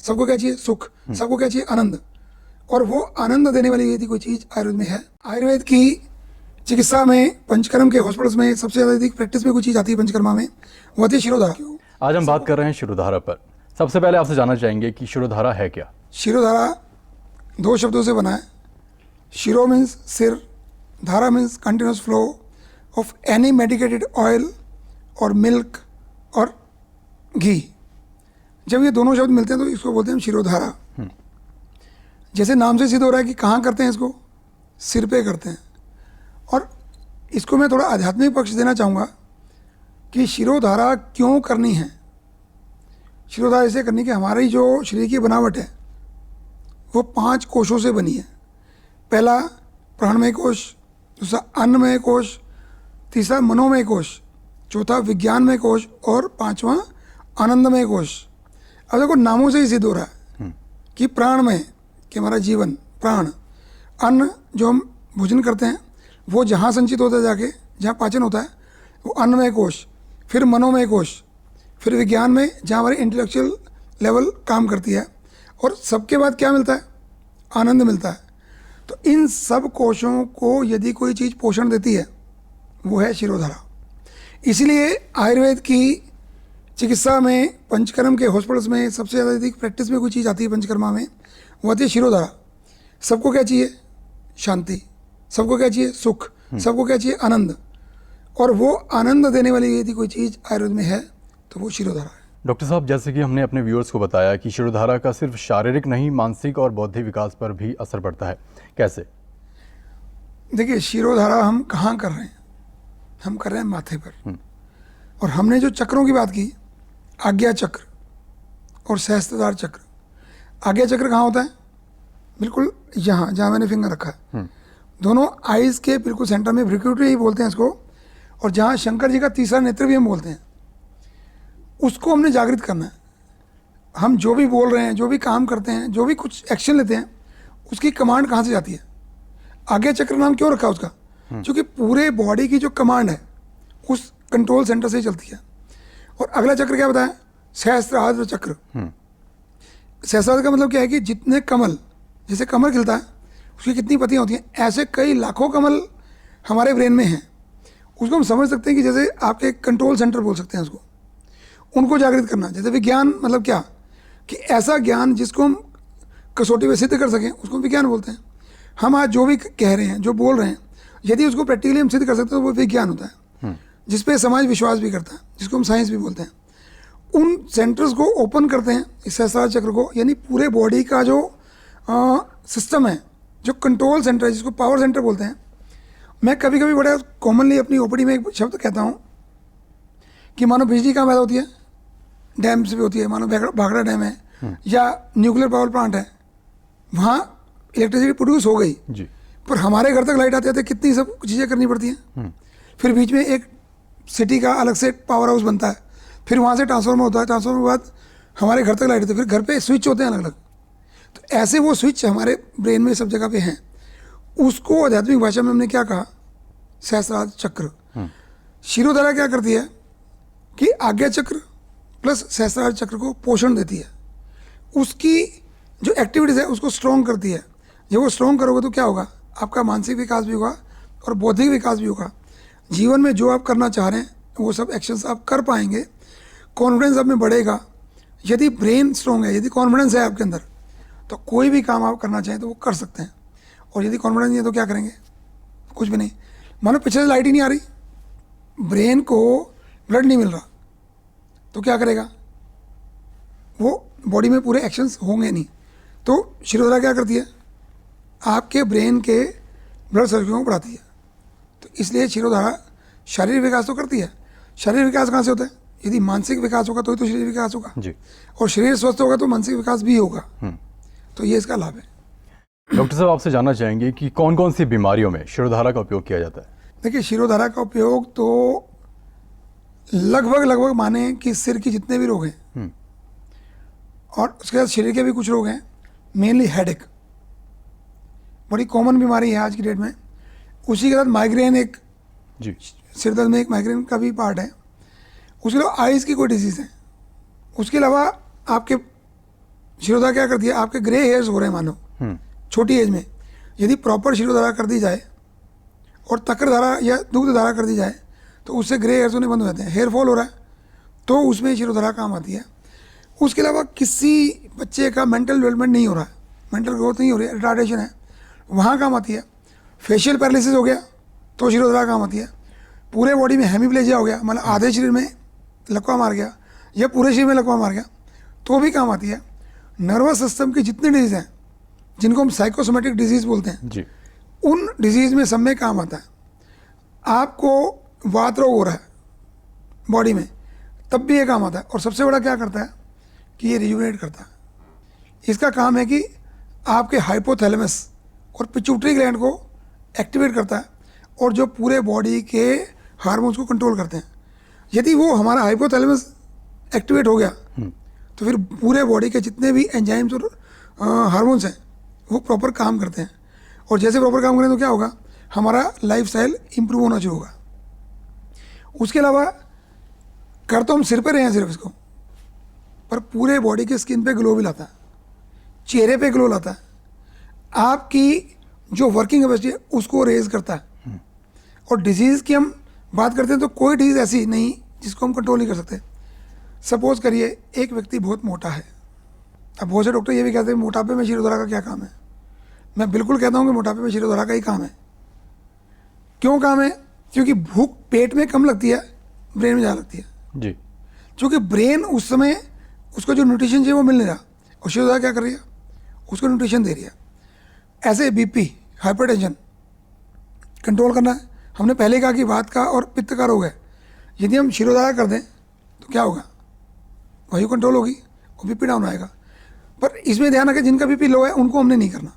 सबको क्या चाहिए? सुख। सबको क्या चाहिए? आनंद। और वो आनंद देने वाली यदि कोई चीज आयुर्वेद में है, आयुर्वेद की चिकित्सा में, पंचकर्म के हॉस्पिटल्स में सबसे ज्यादा यदि प्रैक्टिस में कोई चीज आती है पंचकर्मा में, वो आती है शिरोधारा। आज हम बात कर रहे हैं शिरोधारा पर। सबसे पहले आपसे जानना चाहेंगे कि शिरोधारा है क्या? शिरोधारा दो शब्दों से बना है। शिरो मीन्स सिर, धारा means continuous flow of any medicated oil और मिल्क और घी। जब ये दोनों शब्द मिलते हैं तो इसको बोलते हैं हम शिरोधारा। जैसे नाम से सिद्ध हो रहा है कि कहाँ करते हैं इसको? सिर पे करते हैं। और इसको मैं थोड़ा आध्यात्मिक पक्ष देना चाहूँगा कि शिरोधारा क्यों करनी है। शिरोधारा ऐसे करनी कि हमारी जो शरीर की बनावट है वो 5 कोशों से बनी है। पहला प्राणमय कोश, दूसरा अन्नमय कोश, तीसरा मनोमय कोश, चौथा विज्ञानमय कोश और 5वां आनंदमय कोश। अब देखो नामों से ही सिद्ध हो रहा है कि प्राणमय कि हमारा जीवन, प्राण, अन्न जो हम भोजन करते हैं वो जहाँ संचित होता है जाके, जहाँ पाचन होता है वो अन्नमय कोश, फिर मनोमय कोश, फिर विज्ञान में जहाँ हमारी इंटेलेक्चुअल लेवल काम करती है, और सबके बाद क्या मिलता है? आनंद मिलता है। तो इन सब कोशों को यदि कोई चीज़ पोषण देती है वो है शिरोधारा। इसीलिए आयुर्वेद की चिकित्सा में, पंचकर्म के हॉस्पिटल्स में सबसे ज़्यादा यदि प्रैक्टिस में कोई चीज़ आती है पंचकर्मा में, वो आती है शिरोधारा। सबको क्या चाहिए? शांति। सबको क्या चाहिए? सुख। सबको क्या चाहिए? आनंद। और वो आनंद देने वाली यदि कोई चीज़ आयुर्वेद में है तो वो शिरोधारा है। डॉक्टर साहब, जैसे कि हमने अपने व्यूअर्स को बताया कि शिरोधारा का सिर्फ शारीरिक नहीं, मानसिक और बौद्धिक विकास पर भी असर पड़ता है। कैसे? देखिए, शिरोधारा हम कहाँ कर रहे हैं? हम कर रहे हैं माथे पर। और हमने जो चक्रों की बात की, आज्ञा चक्र और सहस्त्रधार चक्र। आज्ञा चक्र कहाँ होता है? बिल्कुल यहाँ, जहाँ मैंने फिंगर रखा है, दोनों आइज के बिल्कुल सेंटर में, भ्रिकुटी ही बोलते हैं इसको। और जहाँ शंकर जी का तीसरा नेत्र भी हम बोलते हैं, उसको हमने जागृत करना है। हम जो भी बोल रहे हैं, जो भी काम करते हैं, जो भी कुछ एक्शन लेते हैं, उसकी कमांड कहाँ से जाती है? आज्ञा चक्र नाम क्यों रखा उसका? क्योंकि पूरे बॉडी की जो कमांड है उस कंट्रोल सेंटर से ही चलती है। और अगला चक्र क्या बताया? सहस्त्रार चक्र। सहस्त्रार का मतलब क्या है कि जितने कमल, जैसे कमल खिलता है उसकी कितनी पत्तियां होती हैं, ऐसे कई लाखों कमल हमारे ब्रेन में हैं। उसको हम समझ सकते हैं कि जैसे आपके कंट्रोल सेंटर बोल सकते हैं उसको, उनको जागृत करना। जैसे विज्ञान मतलब क्या? कि ऐसा ज्ञान जिसको हम कसौटी में सिद्ध कर सकें उसको विज्ञान बोलते हैं। हम आज जो भी कह रहे हैं, जो बोल रहे हैं, यदि उसको प्रैक्टिकली हम सिद्ध कर सकते हैं तो वो विज्ञान होता है, जिसपे समाज विश्वास भी करता है, जिसको हम साइंस भी बोलते हैं। उन सेंटर्स को ओपन करते हैं, इस सहस्त्रार चक्र को, यानी पूरे बॉडी का जो सिस्टम है, जो कंट्रोल सेंटर है, जिसको पावर सेंटर बोलते हैं। मैं कभी कभी बड़ा कॉमनली अपनी ओपीडी में एक शब्द कहता हूँ कि मानो बिजली कहाँ पैदा होती है? डैम से भी होती है। मानो भाखड़ा डैम है या न्यूक्लियर पावर प्लांट है, वहाँ इलेक्ट्रिसिटी प्रोड्यूस हो गई जी। पर हमारे घर तक लाइट आते आते कितनी सब चीज़ें करनी पड़ती हैं। फिर बीच में एक सिटी का अलग से पावर हाउस बनता है, फिर वहाँ से ट्रांसफार्मर होता है, ट्रांसफार्मर के बाद हमारे घर तक लाइट आती है, फिर घर पे स्विच होते हैं अलग अलग। तो ऐसे वो स्विच हमारे ब्रेन में सब जगह पे हैं। उसको आध्यात्मिक भाषा में हमने क्या कहा? सहस्त्रार चक्र। शिरोधारा क्या करती है कि आज्ञा चक्र प्लस सहस्त्रार चक्र को पोषण देती है, उसकी जो एक्टिविटीज़ है उसको स्ट्रॉन्ग करती है। जब वो स्ट्रॉन्ग करोगे तो क्या होगा? आपका मानसिक विकास भी होगा और बौद्धिक विकास भी होगा। जीवन में जो आप करना चाह रहे हैं वो सब एक्शंस आप कर पाएंगे। कॉन्फिडेंस आप में बढ़ेगा। यदि ब्रेन स्ट्रॉन्ग है, यदि कॉन्फिडेंस है आपके अंदर, तो कोई भी काम आप करना चाहें तो वो कर सकते हैं। और यदि कॉन्फिडेंस नहीं है तो क्या करेंगे? कुछ भी नहीं। मानो पीछे से लाइट ही नहीं आ रही, ब्रेन को ब्लड नहीं मिल रहा, तो क्या करेगा? वो बॉडी में पूरे एक्शंस होंगे नहीं। तो शिरोधारा क्या करती है? आपके ब्रेन के ब्लड सर्कुलेशन को बढ़ाती है। तो इसलिए शिरोधारा शारीरिक विकास तो करती है। शारीरिक विकास कहाँ से होता है? यदि मानसिक विकास होगा तो शरीर विकास होगा जी। और शरीर स्वस्थ होगा तो मानसिक विकास भी होगा। तो ये इसका लाभ है। डॉक्टर साहब, आपसे जानना चाहेंगे कि कौन कौन सी बीमारियों में शिरोधारा का उपयोग किया जाता है? देखिए, शिरोधारा का उपयोग तो लगभग माने कि सिर के जितने भी रोग हैं और उसके बाद शरीर के भी कुछ रोग हैं, मेनली हेडेक बड़ी कॉमन बीमारी है आज की डेट में। उसी के साथ माइग्रेन, एक जी, सिरदर्द में एक माइग्रेन का भी पार्ट है। उसके अलावा आइज़ की कोई डिजीज़ है। उसके अलावा आपके शिरोधारा क्या करती है, आपके ग्रे हेयर्स हो रहे हैं मानो छोटी एज में, यदि प्रॉपर शिरोधारा कर दी जाए और तक्रधारा या दुग्धधारा कर दी जाए तो उससे ग्रे हेयर्स होने बंद हो जाते हैं। हेयर फॉल हो रहा है तो उसमें शिरोधारा काम आती है। उसके अलावा किसी बच्चे का मेंटल डेवलपमेंट नहीं हो रहा है, मेंटल ग्रोथ नहीं हो रही है, रिटार्डेशन है, वहाँ काम आती है। फेशियल पैरालिसिस हो गया तो शिरोधारा काम आती है। पूरे बॉडी में हेमीप्लेजिया हो गया, मतलब आधे शरीर में लकवा मार गया या पूरे शरीर में लकवा मार गया तो भी काम आती है। नर्वस सिस्टम की जितनी डिजीज़ हैं जिनको हम साइकोसोमेटिक डिजीज़ बोलते हैं जी, उन डिजीज़ में सब में काम आता है। आपको वात रोग हो रहा है बॉडी में तब भी ये काम आता है। और सबसे बड़ा क्या करता है कि ये रिजुविनेट करता है। इसका काम है कि आपके हाइपोथैलेमस और पिट्यूटरी ग्लैंड को एक्टिवेट करता है और जो पूरे बॉडी के हार्मोन्स को कंट्रोल करते हैं। यदि वो हमारा हाइपोथैलेमस एक्टिवेट हो गया तो फिर पूरे बॉडी के जितने भी एंजाइम्स और हार्मोन्स हैं वो प्रॉपर काम करते हैं। और जैसे प्रॉपर काम करें तो क्या होगा, हमारा लाइफस्टाइल इंप्रूव होना शुरू होगा। उसके अलावा कर तो हम सिर पे रहे हैं सिर्फ इसको, पर पूरे बॉडी के स्किन पे ग्लो भी लाता है, चेहरे पे ग्लो लाता है, आपकी जो वर्किंग कैपेसिटी है उसको रेज करता है। और डिजीज़ की हम बात करते हैं तो कोई डिजीज़ ऐसी नहीं जिसको हम कंट्रोल नहीं कर सकते। सपोज करिए एक व्यक्ति बहुत मोटा है, अब बहुत से डॉक्टर ये भी कहते हैं मोटापे में शिरोधारा का क्या काम है। मैं बिल्कुल कहता हूँ कि मोटापे में शिरोधारा का ही काम है। क्यों काम है? क्योंकि भूख पेट में कम लगती है, ब्रेन में ज़्यादा लगती है जी, क्योंकि ब्रेन उस समय उसको जो न्यूट्रिशन चाहिए वो मिल नहीं रहा और शिरोधारा क्या कर रही है, उसको न्यूट्रिशन दे रही है। ऐसे बीपी, हाइपरटेंशन कंट्रोल करना है। हमने पहले कहा कि वात का और पित्त का रोग है, यदि हम शिरोधारा कर दें तो क्या होगा, वायु कंट्रोल होगी और बीपी डाउन आएगा। पर इसमें ध्यान रखें जिनका बीपी लो है उनको हमने नहीं करना।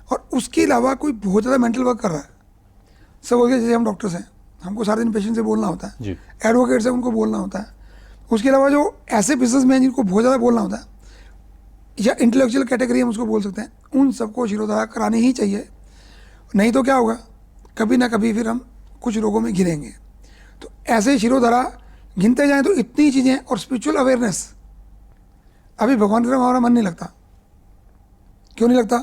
और उसके अलावा कोई बहुत ज़्यादा मेंटल वर्क कर रहा है, सब हो गया, जैसे हम डॉक्टर्स हैं हमको सारे दिन पेशेंट से बोलना होता है, जी, एडवोकेट्स हैं उनको बोलना होता है। उसके अलावा जो ऐसे बिजनेसमैन जिनको बहुत ज़्यादा बोलना होता है या इंटेलेक्चुअल कैटेगरी हम उसको बोल सकते हैं, उन सबको शिरोधारा करानी ही चाहिए। नहीं तो क्या होगा, कभी ना कभी फिर हम कुछ रोगों में घिरेंगे। तो ऐसे शिरोधारा गिनते जाएं तो इतनी चीज़ें। और स्पिरिचुअल अवेयरनेस, अभी भगवान की तरफ हमारा मन नहीं लगता। क्यों नहीं लगता?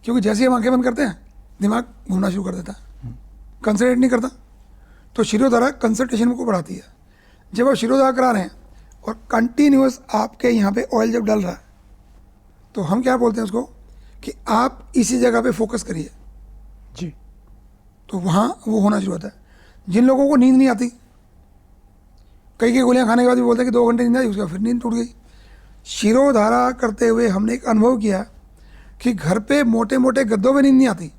क्योंकि जैसे ही हम आंखें बंद करते हैं दिमाग घूमना शुरू कर देता है, कंसंट्रेट नहीं करता। तो शिरोधारा कंसंट्रेशन को बढ़ाती है। जब आप शिरोधारा करा रहे हैं और कंटिन्यूअस आपके यहाँ पे ऑयल जब डल रहा है तो हम क्या बोलते हैं उसको कि आप इसी जगह पे फोकस करिए, जी, तो वहाँ वो होना शुरू होता है। जिन लोगों को नींद नहीं आती, कई गोलियाँ खाने के बाद भी बोलते हैं कि 2 घंटे नींद आई, उसके बाद फिर नींद टूट गई। शिरोधारा करते हुए हमने एक अनुभव किया कि घर पे मोटे मोटे गद्दों में नींद नहीं आती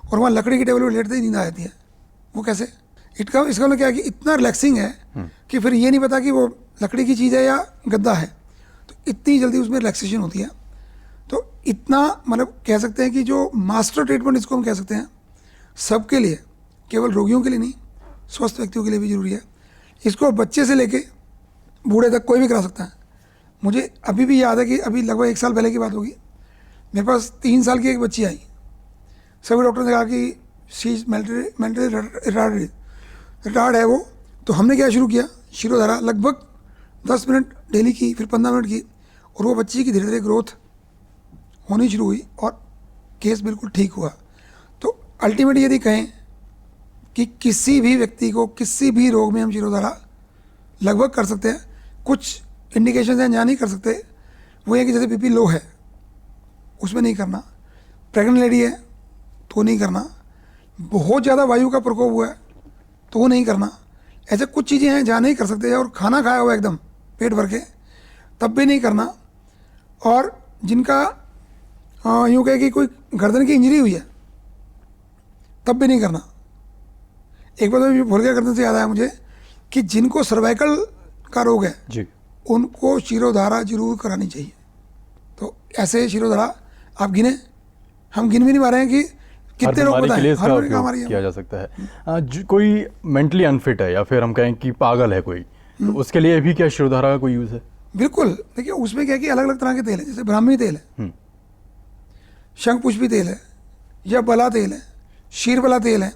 और वहाँ लकड़ी की टेबल पर लेटते ही नींद आ जाती है। वो कैसे? इसका मतलब क्या है कि इतना रिलैक्सिंग है कि फिर ये नहीं पता कि वो लकड़ी की चीज़ है या गद्दा है, तो इतनी जल्दी उसमें रिलैक्सेशन होती है। तो इतना मतलब कह सकते हैं कि जो मास्टर ट्रीटमेंट इसको हम कह सकते हैं, सबके लिए, केवल रोगियों के लिए नहीं, स्वस्थ व्यक्तियों के लिए भी जरूरी है। इसको बच्चे से लेके बूढ़े तक कोई भी करा सकता है। मुझे अभी भी याद है कि अभी लगभग 1 साल पहले की बात होगी, मेरे पास 3 साल की एक बच्ची आई। सभी डॉक्टर ने कहा कि शी इज मेंटली रिटार्ड है वो। तो हमने क्या शुरू किया, शिरोधारा लगभग 10 मिनट डेली की, फिर 15 मिनट की, और वो बच्ची की धीरे धीरे ग्रोथ होनी शुरू हुई और केस बिल्कुल ठीक हुआ। तो अल्टीमेटली यदि कहें कि किसी भी व्यक्ति को किसी भी रोग में हम शिरोधारा लगभग कर सकते हैं। कुछ इंडिकेशन हैं जहाँ नहीं कर सकते, वो ये कि जैसे बीपी लो है उसमें नहीं करना, प्रेग्नेंट लेडी है तो नहीं करना, बहुत ज़्यादा वायु का प्रकोप हुआ है तो वो नहीं करना। ऐसे कुछ चीज़ें हैं जहाँ नहीं कर सकते, और खाना खाया हुआ एकदम पेट भर के तब भी नहीं करना। और जिनका यूँ कहे कि कोई गर्दन की इंजरी हुई है तब भी नहीं करना। एक बार तो भूल गया, गर्दन से याद आया मुझे कि जिनको सर्वाइकल का रोग है जी, उनको शिरोधारा जरूर करानी चाहिए। तो ऐसे शिरोधारा आप गिने, हम गिन भी नहीं पा रहे हैं कि कितने रोग बताएं, हर बीमारी का हमारी किया जा सकता है। कोई मेंटली अनफिट है या फिर हम कहें कि पागल है कोई, तो उसके लिए भी क्या शिरोधारा का कोई यूज़ है? बिल्कुल। देखिए उसमें क्या है कि अलग अलग तरह के तेल है, जैसे ब्राह्मी तेल है, शंख पुष्पी तेल है, या बला तेल है, शीर बला तेल है,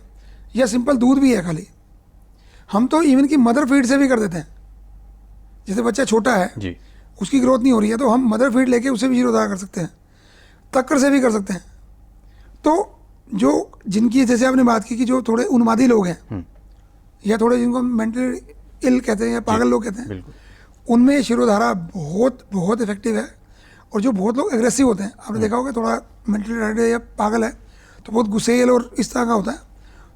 या सिंपल दूध भी है खाली। हम तो इवन की मदर फीड से भी कर देते हैं। जैसे बच्चा छोटा है जी, उसकी ग्रोथ नहीं हो रही है, तो हम मदर फीड लेके उसे भी शिरोधारा कर सकते हैं, तक्कर से भी कर सकते हैं। तो जो जिनकी जैसे आपने बात की कि जो थोड़े उन्मादी लोग हैं या थोड़े जिनको मेंटल इल कहते हैं या पागल लोग कहते हैं, बिल्कुल। उनमें शिरोधारा बहुत बहुत इफेक्टिव है। और जो बहुत लोग एग्रेसिव होते हैं, आपने देखा होगा थोड़ा मेंटली रिटार्डेड या पागल है तो बहुत गुस्सेल और इस तरह का होता है,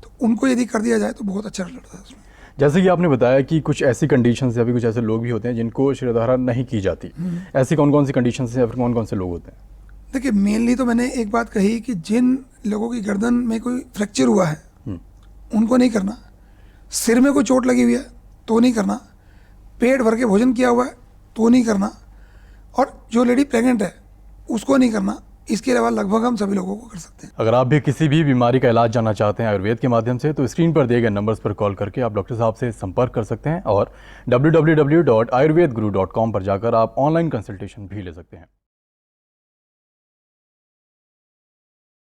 तो उनको यदि कर दिया जाए तो बहुत अच्छा रिजल्ट है उसमें। जैसे कि आपने बताया कि कुछ ऐसी कंडीशंस या भी कुछ ऐसे लोग भी होते हैं जिनको शिरोधारा नहीं की जाती, ऐसी कौन कौन सी कंडीशंस हैं या फिर कौन कौन से लोग होते हैं? देखिए, मेनली तो मैंने एक बात कही कि जिन लोगों की गर्दन में कोई फ्रैक्चर हुआ है उनको नहीं करना, सिर में कोई चोट लगी हुई है तो नहीं करना, पेट भर के भोजन किया हुआ है तो नहीं करना, और जो लेडी प्रेग्नेंट है उसको नहीं करना। इसके अलावा लगभग हम सभी लोगों को कर सकते हैं। अगर आप भी किसी भी बीमारी का इलाज जानना चाहते हैं आयुर्वेद के माध्यम से, तो स्क्रीन पर दिए गए नंबर्स पर कॉल करके आप डॉक्टर साहब से संपर्क कर सकते हैं और www.ayurvedguru.com पर जाकर आप ऑनलाइन कंसल्टेशन भी ले सकते हैं।